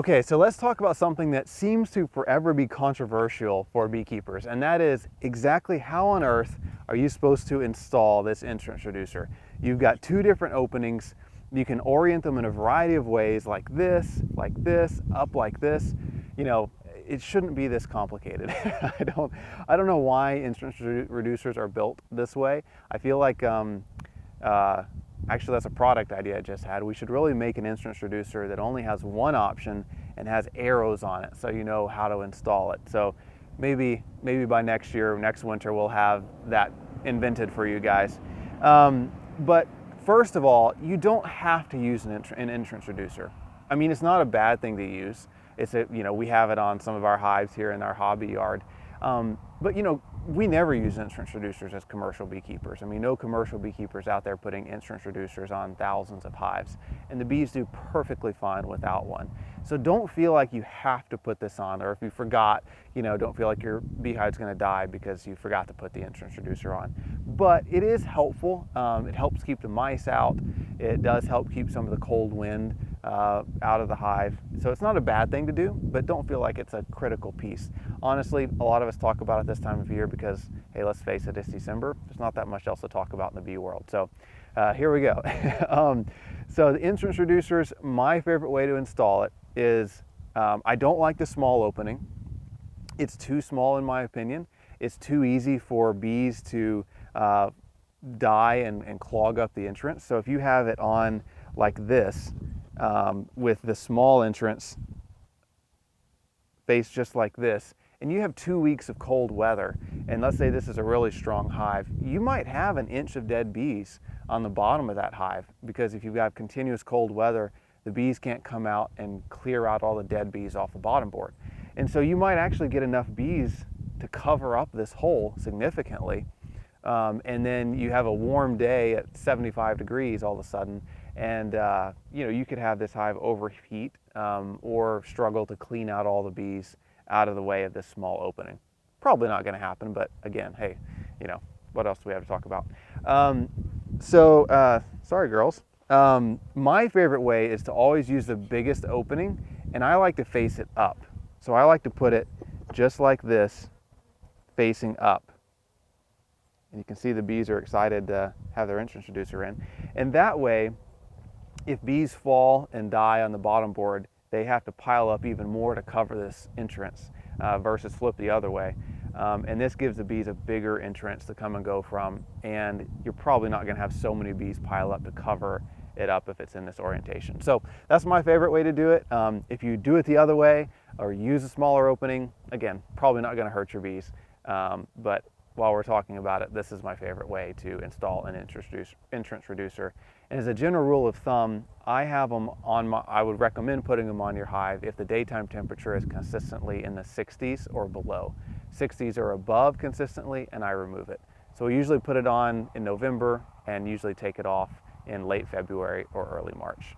Okay, so let's talk about something that seems to forever be controversial for beekeepers, and that is exactly how on earth are you supposed to install this entrance reducer? You've got two different openings. You can orient them in a variety of ways, like this, up like this. You know, it shouldn't be this complicated. I don't know why entrance reducers are built this way. I feel like actually, that's a product idea I just had. We should really make an entrance reducer that only has one option and has arrows on it so you know how to install it. So maybe by next year, next winter, we'll have that invented for you guys. But first of all, you don't have to use an entrance reducer. I mean, it's not a bad thing to use. We have it on some of our hives here in our hobby yard. But we never use entrance reducers as commercial beekeepers. I mean, no commercial beekeepers out there putting entrance reducers on thousands of hives, and the bees do perfectly fine without one. So don't feel like you have to put this on, or if you forgot, don't feel like your beehive's going to die because you forgot to put the entrance reducer on. But it is helpful. It helps keep the mice out. It does help keep some of the cold wind out of the hive. So it's not a bad thing to do, but don't feel like it's a critical piece. Honestly, a lot of us talk about it this time of year because, hey, let's face it, it's December. There's not that much else to talk about in the bee world. So here we go. So the entrance reducers, my favorite way to install it is, I don't like the small opening. It's too small in my opinion. It's too easy for bees to die and clog up the entrance. So if you have it on like this, with the small entrance faced just like this, and you have 2 weeks of cold weather, and let's say this is a really strong hive, you might have an inch of dead bees on the bottom of that hive, because if you've got continuous cold weather, the bees can't come out and clear out all the dead bees off the bottom board. And so you might actually get enough bees to cover up this hole significantly. And then you have a warm day at 75 degrees all of a sudden, and you could have this hive overheat or struggle to clean out all the bees out of the way of this small opening. Probably not going to happen, but again, hey, what else do we have to talk about? Sorry girls. My favorite way is to always use the biggest opening, and I like to face it up. So I like to put it just like this, facing up. And you can see the bees are excited to have their entrance reducer in. And that way, if bees fall and die on the bottom board, they have to pile up even more to cover this entrance versus flip the other way. And this gives the bees a bigger entrance to come and go from, and you're probably not going to have so many bees pile up to cover it up if it's in this orientation. So that's my favorite way to do it. If you do it the other way or use a smaller opening, again, probably not going to hurt your bees. But while we're talking about it, this is my favorite way to install an entrance reducer. And as a general rule of thumb, I would recommend putting them on your hive if the daytime temperature is consistently in the 60s or below. 60s or above consistently, and I remove it. So we usually put it on in November and usually take it off in late February or early March.